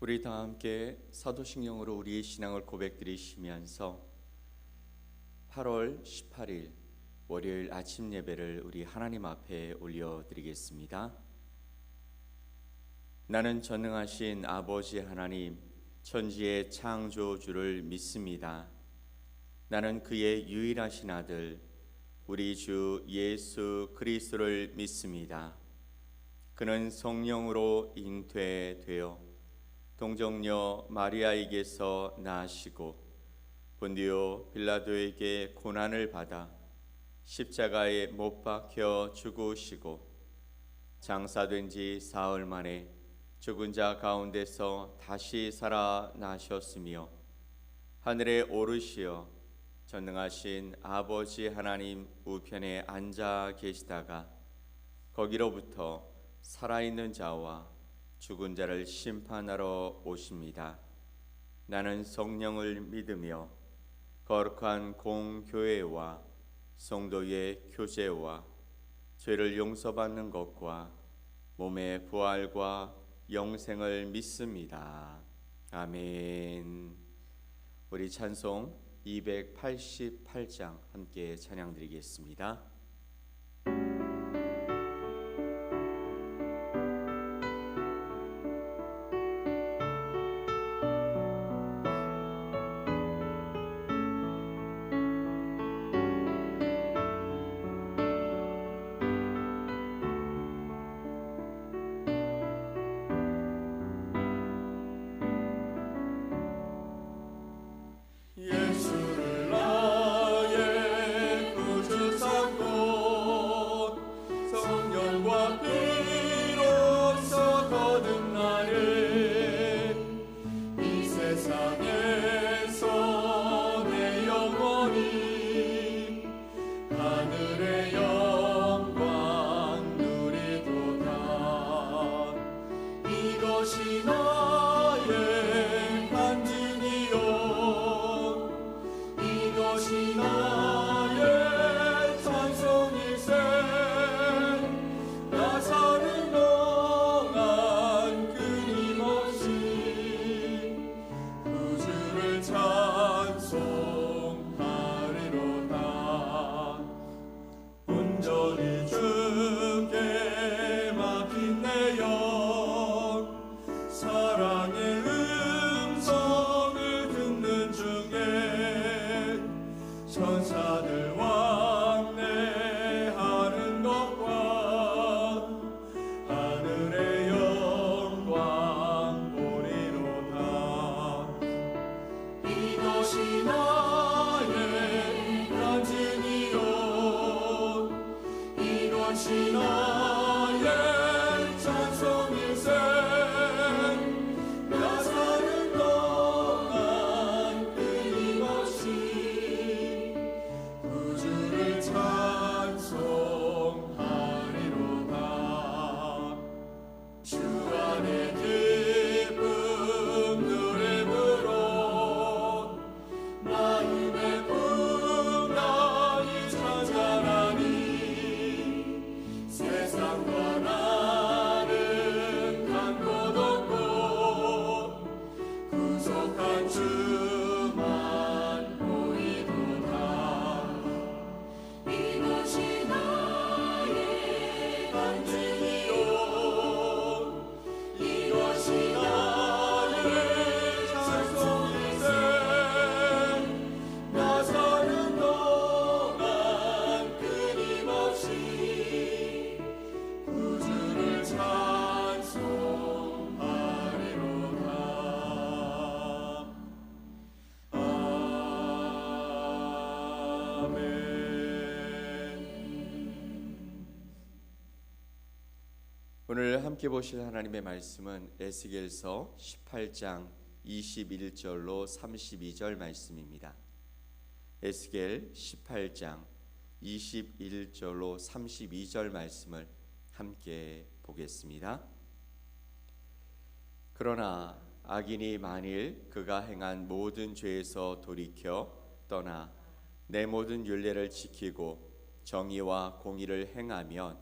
우리 다 함께 사도신경으로 우리의 신앙을 고백드리시면서 8월 18일 월요일 아침 예배를 우리 하나님 앞에 올려드리겠습니다. 나는 전능하신 아버지 하나님, 천지의 창조주를 믿습니다. 나는 그의 유일하신 아들, 우리 주 예수 그리스도를 믿습니다. 그는 성령으로 잉태되어 동정녀 마리아에게서 나시고 본디오 빌라도에게 고난을 받아 십자가에 못 박혀 죽으시고 장사된 지 사흘 만에 죽은 자 가운데서 다시 살아나셨으며 하늘에 오르시어 전능하신 아버지 하나님 우편에 앉아 계시다가 거기로부터 살아있는 자와 죽은 자를 심판하러 오십니다. 나는 성령을 믿으며 거룩한 공교회와 성도의 교제와 죄를 용서받는 것과 몸의 부활과 영생을 믿습니다. 아멘. 우리 찬송 288장 함께 찬양드리겠습니다. 오늘 함께 보실 하나님의 말씀은 에스겔서 18장 21절로 32절 말씀입니다. 에스겔 18장 21절로 32절 말씀을 함께 보겠습니다. 그러나 악인이 만일 그가 행한 모든 죄에서 돌이켜 떠나 내 모든 율례를 지키고 정의와 공의를 행하면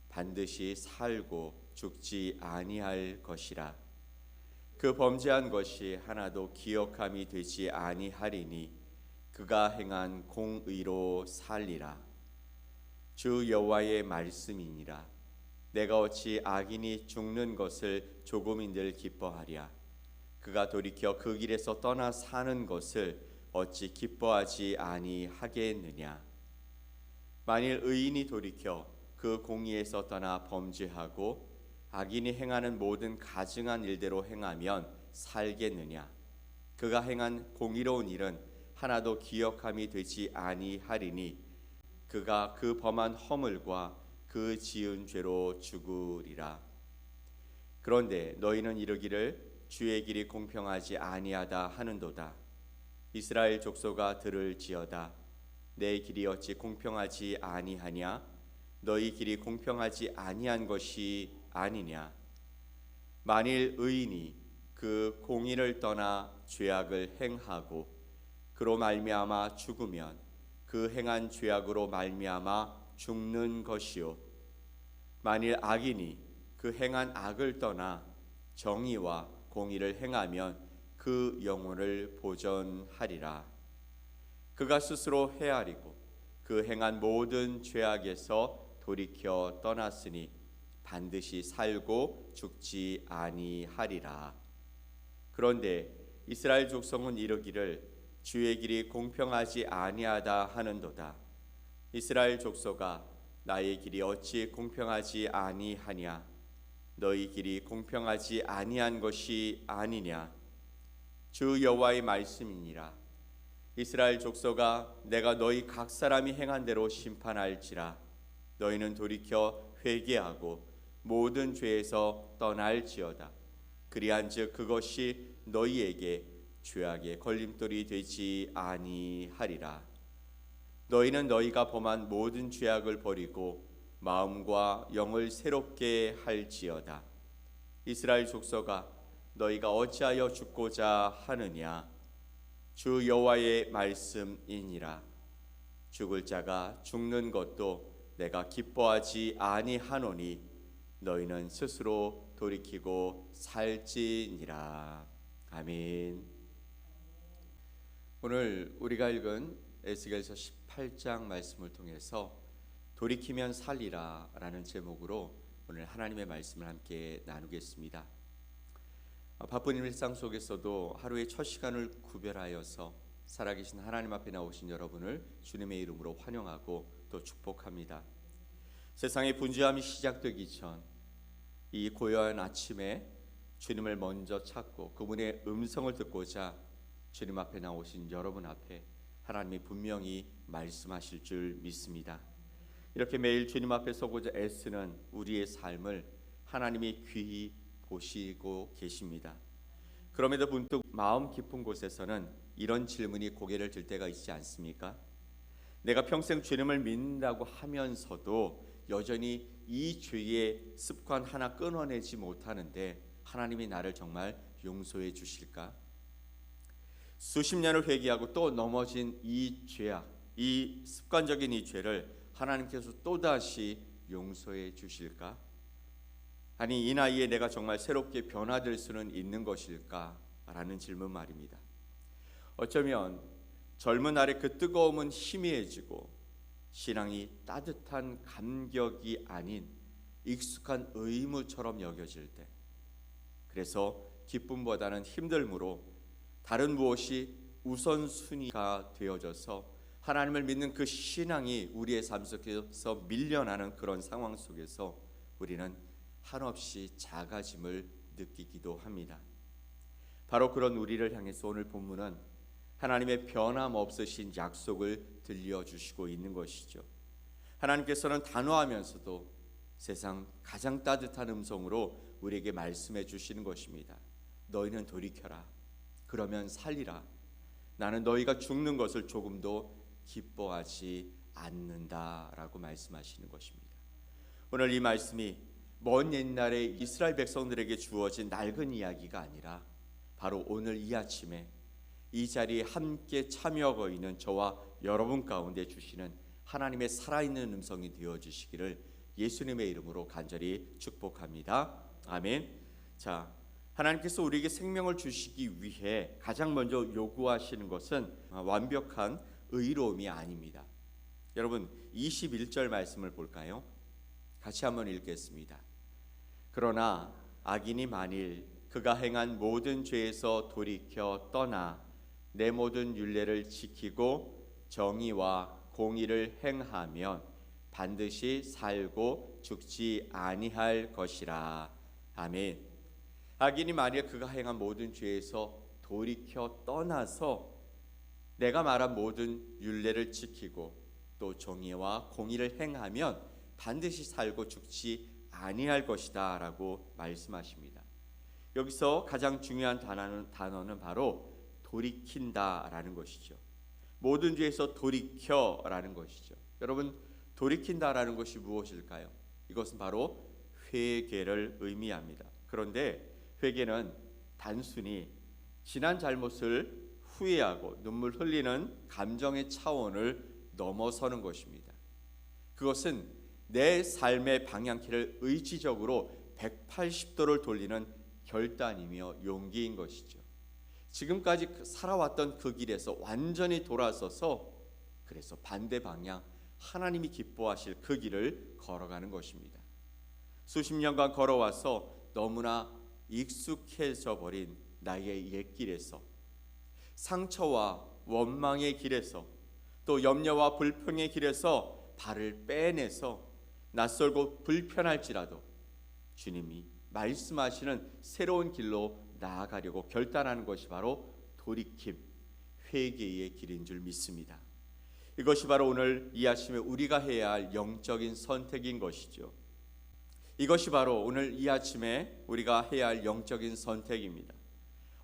반드시 살고 죽지 아니할 것이라. 그 범죄한 것이 하나도 기억함이 되지 아니하리니 그가 행한 공의로 살리라. 주 여호와의 말씀이니라. 내가 어찌 악인이 죽는 것을 조금인들 기뻐하랴. 그가 돌이켜 그 길에서 떠나 사는 것을 어찌 기뻐하지 아니하겠느냐. 만일 의인이 돌이켜 그 공의에서 떠나 범죄하고 악인이 행하는 모든 가증한 일대로 행하면 살겠느냐. 그가 행한 공의로운 일은 하나도 기억함이 되지 아니하리니 그가 그 범한 허물과 그 지은 죄로 죽으리라. 그런데 너희는 이르기를 주의 길이 공평하지 아니하다 하는도다. 이스라엘 족속아 들을지어다. 내 길이 어찌 공평하지 아니하냐. 너희 길이 공평하지 아니한 것이 아니냐. 만일 의인이 그 공의를 떠나 죄악을 행하고 그로 말미암아 죽으면 그 행한 죄악으로 말미암아 죽는 것이요. 만일 악인이 그 행한 악을 떠나 정의와 공의를 행하면 그 영혼을 보전하리라. 그가 스스로 헤아리고 그 행한 모든 죄악에서 돌이켜 떠났으니 반드시 살고 죽지 아니하리라. 그런데 이스라엘 족속은 이르기를 주의 길이 공평하지 아니하다 하는도다. 이스라엘 족속아 나의 길이 어찌 공평하지 아니하냐. 너희 길이 공평하지 아니한 것이 아니냐. 주 여호와의 말씀이니라. 이스라엘 족속아 내가 너희 각 사람이 행한 대로 심판할지라. 너희는 돌이켜 회개하고 모든 죄에서 떠날지어다. 그리한즉 그것이 너희에게 죄악의 걸림돌이 되지 아니하리라. 너희는 너희가 범한 모든 죄악을 버리고 마음과 영을 새롭게 할지어다. 이스라엘 족속아 너희가 어찌하여 죽고자 하느냐. 주 여호와의 말씀이니라. 죽을 자가 죽는 것도 내가 기뻐하지 아니하노니 너희는 스스로 돌이키고 살지니라. 아멘. 오늘 우리가 읽은 에스겔서 18장 말씀을 통해서 돌이키면 살리라 라는 제목으로 오늘 하나님의 말씀을 함께 나누겠습니다. 바쁜 일상 속에서도 하루의 첫 시간을 구별하여서 살아계신 하나님 앞에 나오신 여러분을 주님의 이름으로 환영하고 또 축복합니다. 세상의 분주함이 시작되기 전 이 고요한 아침에 주님을 먼저 찾고 그분의 음성을 듣고자 주님 앞에 나오신 여러분 앞에 하나님이 분명히 말씀하실 줄 믿습니다. 이렇게 매일 주님 앞에 서고자 애쓰는 우리의 삶을 하나님이 귀히 보시고 계십니다. 그럼에도 문득 마음 깊은 곳에서는 이런 질문이 고개를 들 때가 있지 않습니까? 내가 평생 주님을 믿는다고 하면서도 여전히 이 죄의 습관 하나 끊어내지 못하는데 하나님이 나를 정말 용서해 주실까? 수십 년을 회개하고 또 넘어진 이 죄악, 이 습관적인 이 죄를 하나님께서 또다시 용서해 주실까? 아니 이 나이에 내가 정말 새롭게 변화될 수는 있는 것일까? 라는 질문 말입니다. 어쩌면 젊은 날의 그 뜨거움은 희미해지고 신앙이 따뜻한 감격이 아닌 익숙한 의무처럼 여겨질 때, 그래서 기쁨보다는 힘듦으로 다른 무엇이 우선순위가 되어져서 하나님을 믿는 그 신앙이 우리의 삶 속에서 밀려나는 그런 상황 속에서 우리는 한없이 작아짐을 느끼기도 합니다. 바로 그런 우리를 향해서 오늘 본문은 하나님의 변함없으신 약속을 들려주시고 있는 것이죠. 하나님께서는 단호하면서도 세상 가장 따뜻한 음성으로 우리에게 말씀해 주시는 것입니다. 너희는 돌이켜라. 그러면 살리라. 나는 너희가 죽는 것을 조금도 기뻐하지 않는다라고 말씀하시는 것입니다. 오늘 이 말씀이 먼 옛날에 이스라엘 백성들에게 주어진 낡은 이야기가 아니라 바로 오늘 이 아침에 이 자리에 함께 참여하고 있는 저와 여러분 가운데 주시는 하나님의 살아있는 음성이 되어주시기를 예수님의 이름으로 간절히 축복합니다. 아멘. 자, 하나님께서 우리에게 생명을 주시기 위해 가장 먼저 요구하시는 것은 완벽한 의로움이 아닙니다. 여러분 21절 말씀을 볼까요? 같이 한번 읽겠습니다. 그러나 악인이 만일 그가 행한 모든 죄에서 돌이켜 떠나 내 모든 율례를 지키고 정의와 공의를 행하면 반드시 살고 죽지 아니할 것이라. 아멘. 악인이 만일 그가 행한 모든 죄에서 돌이켜 떠나서 내가 말한 모든 율례를 지키고 또 정의와 공의를 행하면 반드시 살고 죽지 아니할 것이다 라고 말씀하십니다. 여기서 가장 중요한 단어는 바로 돌이킨다 라는 것이죠. 모든 죄에서 돌이켜 라는 것이죠. 여러분 돌이킨다 라는 것이 무엇일까요? 이것은 바로 회개를 의미합니다. 그런데 회개는 단순히 지난 잘못을 후회하고 눈물 흘리는 감정의 차원을 넘어서는 것입니다. 그것은 내 삶의 방향키를 의지적으로 180도를 돌리는 결단이며 용기인 것이죠. 지금까지 살아왔던 그 길에서 완전히 돌아서서 그래서 반대 방향, 하나님이 기뻐하실 그 길을 걸어가는 것입니다. 수십 년간 걸어와서 너무나 익숙해져 버린 나의 옛길에서, 상처와 원망의 길에서, 또 염려와 불평의 길에서 발을 빼내서 낯설고 불편할지라도 주님이 말씀하시는 새로운 길로 나아가려고 결단하는 것이 바로 돌이킴, 회개의 길인 줄 믿습니다. 이것이 바로 오늘 이 아침에 우리가 해야 할 영적인 선택인 것이죠. 이것이 바로 오늘 이 아침에 우리가 해야 할 영적인 선택입니다.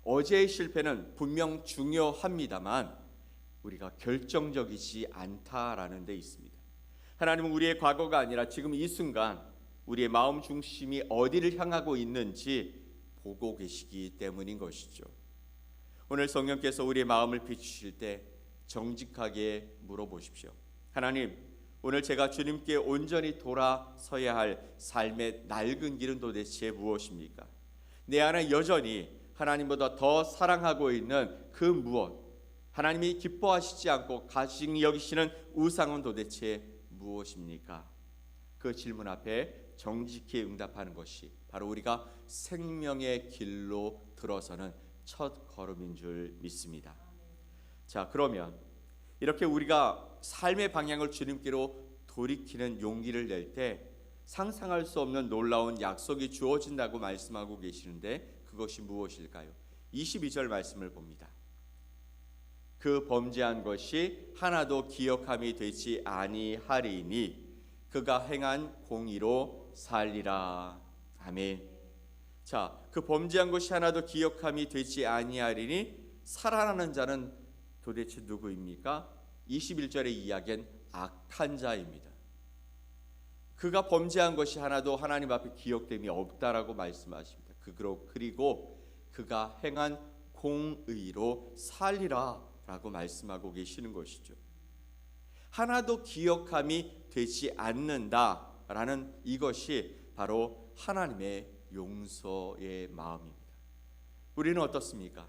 어제의 실패는 분명 중요합니다만 우리가 결정적이지 않다라는 데 있습니다. 하나님은 우리의 과거가 아니라 지금 이 순간 우리의 마음 중심이 어디를 향하고 있는지 보고 계시기 때문인 것이죠. 오늘 성령께서 우리의 마음을 비추실 때 정직하게 물어보십시오. 하나님, 오늘 제가 주님께 온전히 돌아서야 할 삶의 낡은 길은 도대체 무엇입니까? 내 안에 여전히 하나님보다 더 사랑하고 있는 그 무엇, 하나님이 기뻐하시지 않고 가증히 여기시는 우상은 도대체 무엇입니까? 그 질문 앞에 정직히 응답하는 것이 바로 우리가 생명의 길로 들어서는 첫 걸음인 줄 믿습니다. 자, 그러면 이렇게 우리가 삶의 방향을 주님께로 돌이키는 용기를 낼 때 상상할 수 없는 놀라운 약속이 주어진다고 말씀하고 계시는데 그것이 무엇일까요? 22절 말씀을 봅니다. 그 범죄한 것이 하나도 기억함이 되지 아니하리니 그가 행한 공의로 살리라. 아멘. 자, 그 범죄한 것이 하나도 기억함이 되지 아니하리니 살아나는 자는 도대체 누구입니까? 21절의 이야기는 악한 자입니다. 그가 범죄한 것이 하나도 하나님 앞에 기억됨이 없다라고 말씀하십니다. 그리고 그가 행한 공의로 살리라 라고 말씀하고 계시는 것이죠. 하나도 기억함이 되지 않는다라는 이것이 바로 하나님의 용서의 마음입니다. 우리는 어떻습니까?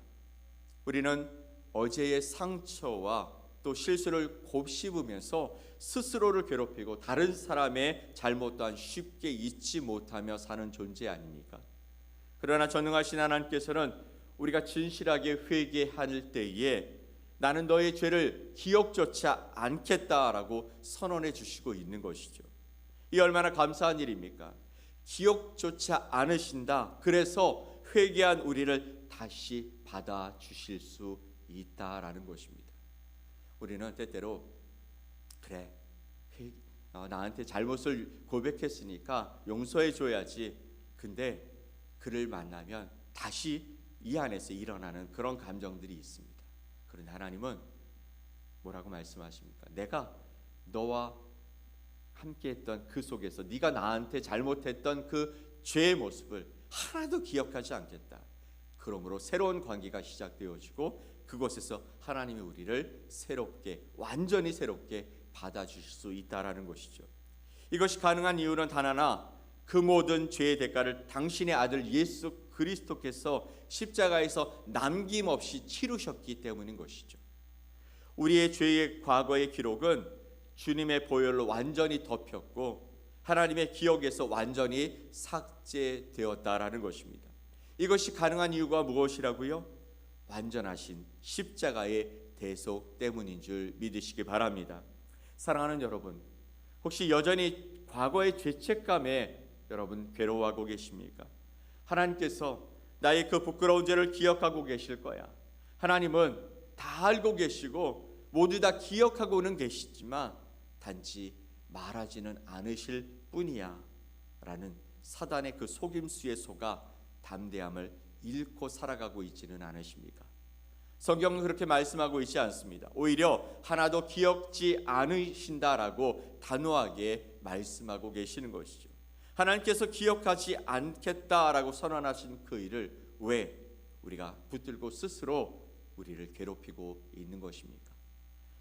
우리는 어제의 상처와 또 실수를 곱씹으면서 스스로를 괴롭히고 다른 사람의 잘못 또한 쉽게 잊지 못하며 사는 존재 아닙니까? 그러나 전능하신 하나님께서는 우리가 진실하게 회개할 때에 나는 너의 죄를 기억조차 않겠다라고 선언해 주시고 있는 것이죠. 이 얼마나 감사한 일입니까? 기억조차 않으신다. 그래서 회개한 우리를 다시 받아주실 수 있다라는 것입니다. 우리는 때때로 그래 나한테 잘못을 고백했으니까 용서해 줘야지. 근데 그를 만나면 다시 이 안에서 일어나는 그런 감정들이 있습니다. 그런데 하나님은 뭐라고 말씀하십니까? 내가 너와 함께했던 그 속에서 네가 나한테 잘못했던 그 죄의 모습을 하나도 기억하지 않겠다. 그러므로 새로운 관계가 시작되어지고 그곳에서 하나님이 우리를 새롭게, 완전히 새롭게 받아주실 수 있다라는 것이죠. 이것이 가능한 이유는 단 하나, 그 모든 죄의 대가를 당신의 아들 예수 그리스도께서 십자가에서 남김없이 치르셨기 때문인 것이죠. 우리의 죄의 과거의 기록은 주님의 보혈로 완전히 덮였고 하나님의 기억에서 완전히 삭제되었다라는 것입니다. 이것이 가능한 이유가 무엇이라고요? 완전하신 십자가의 대속 때문인 줄 믿으시기 바랍니다. 사랑하는 여러분, 혹시 여전히 과거의 죄책감에 여러분 괴로워하고 계십니까? 하나님께서 나의 그 부끄러운 죄를 기억하고 계실 거야. 하나님은 다 알고 계시고 모두 다 기억하고는 계시지만 단지 말하지는 않으실 뿐이야 라는 사단의 그 속임수에 속아 담대함을 잃고 살아가고 있지는 않으십니까? 성경은 그렇게 말씀하고 있지 않습니다. 오히려 하나도 기억지 않으신다라고 단호하게 말씀하고 계시는 것이죠. 하나님께서 기억하지 않겠다라고 선언하신 그 일을 왜 우리가 붙들고 스스로 우리를 괴롭히고 있는 것입니까?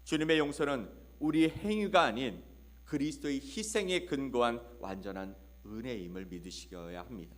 주님의 용서는 우리의 행위가 아닌 그리스도의 희생에 근거한 완전한 은혜임을 믿으셔야 합니다.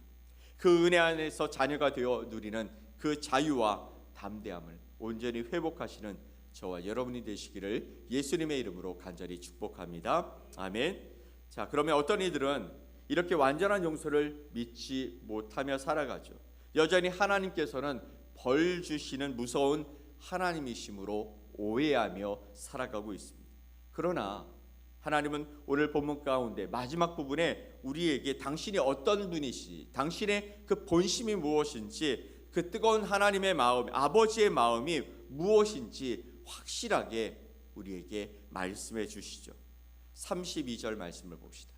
그 은혜 안에서 자녀가 되어 누리는 그 자유와 담대함을 온전히 회복하시는 저와 여러분이 되시기를 예수님의 이름으로 간절히 축복합니다. 아멘. 자, 그러면 어떤 이들은 이렇게 완전한 용서를 믿지 못하며 살아가죠. 여전히 하나님께서는 벌 주시는 무서운 하나님이심으로 오해하며 살아가고 있습니다. 그러나 하나님은 오늘 본문 가운데 마지막 부분에 우리에게 당신이 어떤 분이시, 당신의 그 본심이 무엇인지, 그 뜨거운 하나님의 마음, 아버지의 마음이 무엇인지 확실하게 우리에게 말씀해 주시죠. 32절 말씀을 봅시다.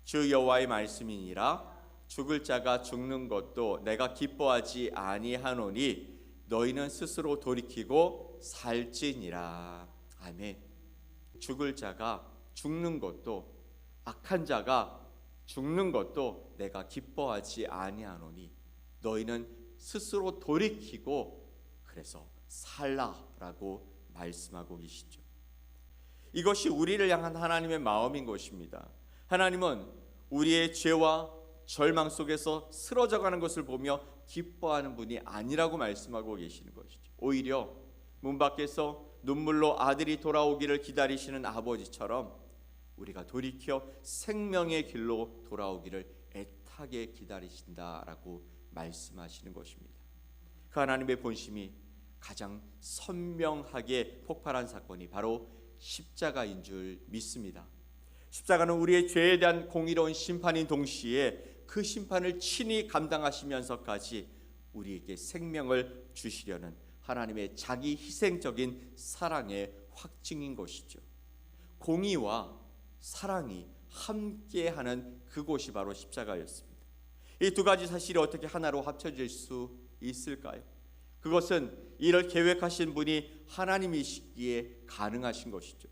주 여호와의 말씀이니라. 죽을 자가 죽는 것도 내가 기뻐하지 아니하노니 너희는 스스로 돌이키고 살지니라. 아멘. 죽을 자가 죽는 것도, 악한 자가 죽는 것도 내가 기뻐하지 아니하노니 너희는 스스로 돌이키고 그래서 살라라고 말씀하고 계시죠. 이것이 우리를 향한 하나님의 마음인 것입니다. 하나님은 우리의 죄와 절망 속에서 쓰러져가는 것을 보며 기뻐하는 분이 아니라고 말씀하고 계시는 것이죠. 오히려 문 밖에서 눈물로 아들이 돌아오기를 기다리시는 아버지처럼 우리가 돌이켜 생명의 길로 돌아오기를 애타게 기다리신다라고 말씀하시는 것입니다. 그 하나님의 본심이 가장 선명하게 폭발한 사건이 바로 십자가인 줄 믿습니다. 십자가는 우리의 죄에 대한 공의로운 심판인 동시에 그 심판을 친히 감당하시면서까지 우리에게 생명을 주시려는 하나님의 자기 희생적인 사랑의 확증인 것이죠. 공의와 사랑이 함께하는 그곳이 바로 십자가였습니다. 이 두 가지 사실이 어떻게 하나로 합쳐질 수 있을까요? 그것은 이를 계획하신 분이 하나님이시기에 가능하신 것이죠.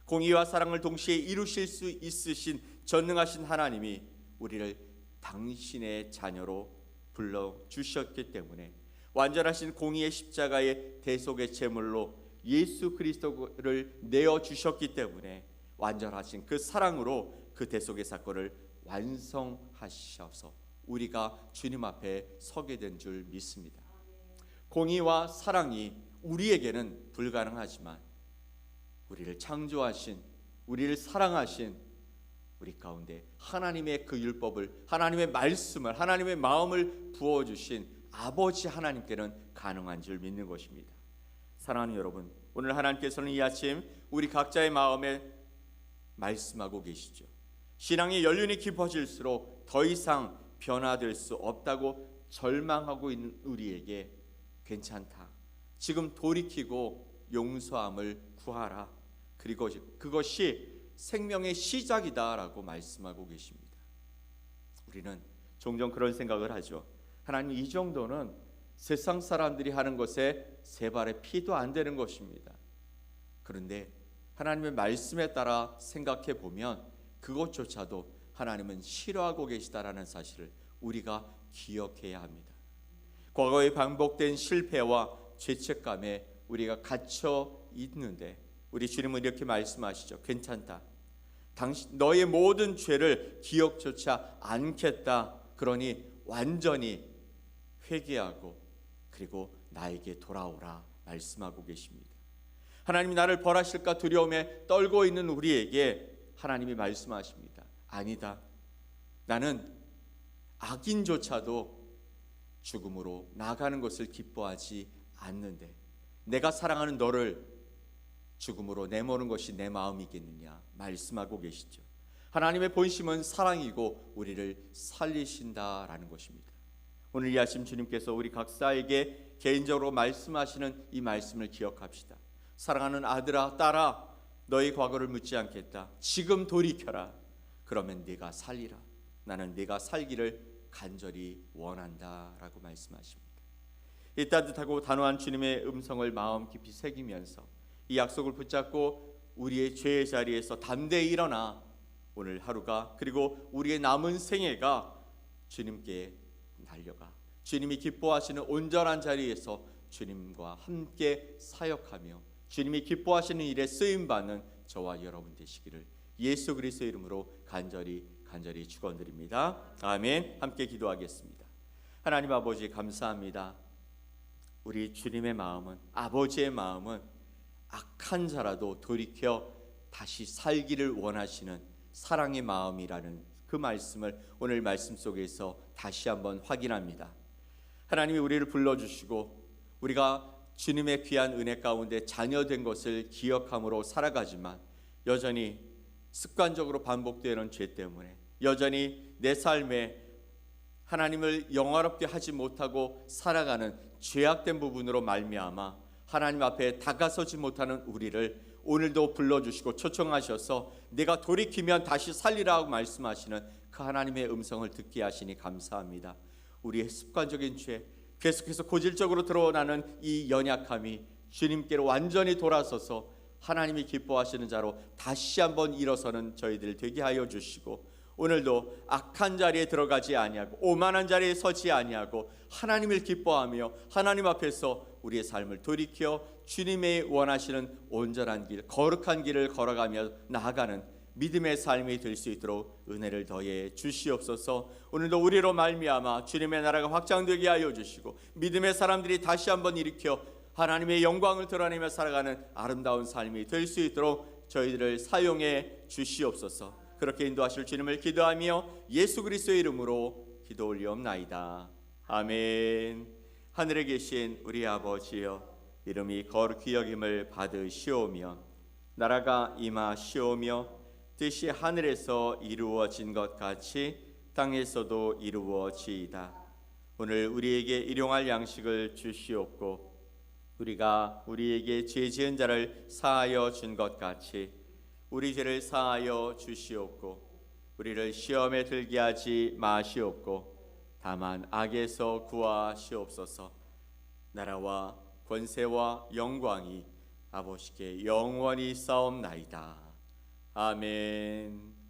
공의와 사랑을 동시에 이루실 수 있으신 전능하신 하나님이 우리를 당신의 자녀로 불러주셨기 때문에 완전하신 공의의 십자가의 대속의 제물로 예수 그리스도를 내어주셨기 때문에 완전하신 그 사랑으로 그 대속의 사건을 완성하셔서 우리가 주님 앞에 서게 된 줄 믿습니다. 공의와 사랑이 우리에게는 불가능하지만 우리를 창조하신, 우리를 사랑하신 우리 가운데 하나님의 그 율법을, 하나님의 말씀을, 하나님의 마음을 부어주신 아버지 하나님께는 가능한 줄 믿는 것입니다. 사랑하는 여러분, 오늘 하나님께서는 이 아침 우리 각자의 마음에 말씀하고 계시죠. 신앙의 연륜이 깊어질수록 더 이상 변화될 수 없다고 절망하고 있는 우리에게 괜찮다. 지금 돌이키고 용서함을 구하라. 그리고 그것이 생명의 시작이다라고 말씀하고 계십니다. 우리는 종종 그런 생각을 하죠. 하나님, 이 정도는 세상 사람들이 하는 것에 세 발의 피도 안 되는 것입니다. 그런데 하나님의 말씀에 따라 생각해 보면 그것조차도 하나님은 싫어하고 계시다라는 사실을 우리가 기억해야 합니다. 과거에 반복된 실패와 죄책감에 우리가 갇혀 있는데 우리 주님은 이렇게 말씀하시죠. 괜찮다. 너의 모든 죄를 기억조차 않겠다. 그러니 완전히 회개하고 그리고 나에게 돌아오라 말씀하고 계십니다. 하나님이 나를 벌하실까 두려움에 떨고 있는 우리에게 하나님이 말씀하십니다. 아니다. 나는 악인조차도 죽음으로 나가는 것을 기뻐하지 않는데 내가 사랑하는 너를 죽음으로 내모는 것이 내 마음이겠느냐 말씀하고 계시죠. 하나님의 본심은 사랑이고 우리를 살리신다라는 것입니다. 오늘 이 아침 주님께서 우리 각자에게 개인적으로 말씀하시는 이 말씀을 기억합시다. 사랑하는 아들아 딸아, 너의 과거를 묻지 않겠다. 지금 돌이켜라. 그러면 네가 살리라. 나는 네가 살기를 간절히 원한다라고 말씀하십니다. 이 따뜻하고 단호한 주님의 음성을 마음 깊이 새기면서 이 약속을 붙잡고 우리의 죄의 자리에서 담대히 일어나 오늘 하루가 그리고 우리의 남은 생애가 주님께 달려가 주님이 기뻐하시는 온전한 자리에서 주님과 함께 사역하며 주님이 기뻐하시는 일에 쓰임받는 저와 여러분 되시기를 예수 그리스도의 이름으로 간절히 축원드립니다. 아멘. 함께 기도하겠습니다. 하나님 아버지 감사합니다. 우리 주님의 마음은, 아버지의 마음은 악한 자라도 돌이켜 다시 살기를 원하시는 사랑의 마음이라는 그 말씀을 오늘 말씀 속에서 다시 한번 확인합니다. 하나님이 우리를 불러주시고 우리가 주님의 귀한 은혜 가운데 자녀된 것을 기억함으로 살아가지만 여전히 습관적으로 반복되는 죄 때문에 여전히 내 삶에 하나님을 영화롭게 하지 못하고 살아가는 죄악된 부분으로 말미암아 하나님 앞에 다가서지 못하는 우리를 오늘도 불러주시고 초청하셔서 내가 돌이키면 다시 살리라고 말씀하시는 그 하나님의 음성을 듣게 하시니 감사합니다. 우리의 습관적인 죄, 계속해서 고질적으로 드러나는 이 연약함이 주님께로 완전히 돌아서서 하나님이 기뻐하시는 자로 다시 한번 일어서는 저희들 되게 하여 주시고 오늘도 악한 자리에 들어가지 아니하고 오만한 자리에 서지 아니하고 하나님을 기뻐하며 하나님 앞에서 우리의 삶을 돌이켜 주님의 원하시는 온전한 길, 거룩한 길을 걸어가며 나아가는 믿음의 삶이 될 수 있도록 은혜를 더해 주시옵소서. 오늘도 우리로 말미암아 주님의 나라가 확장되게 하여 주시고 믿음의 사람들이 다시 한번 일으켜 하나님의 영광을 드러내며 살아가는 아름다운 삶이 될 수 있도록 저희들을 사용해 주시옵소서. 그렇게 인도하실 주님을 기도하며 예수 그리스도의 이름으로 기도 올리옵나이다. 아멘. 하늘에 계신 우리 아버지여, 이름이 거룩히 여김을 받으시오며 나라가 임하시오며 뜻이 하늘에서 이루어진 것 같이 땅에서도 이루어지이다. 오늘 우리에게 일용할 양식을 주시옵고 우리가 우리에게 죄 지은 자를 사하여 준 것 같이 우리 죄를 사하여 주시옵고 우리를 시험에 들게 하지 마시옵고 다만 악에서 구하시옵소서. 나라와 권세와 영광이 아버지께 영원히 싸움나이다. 아멘.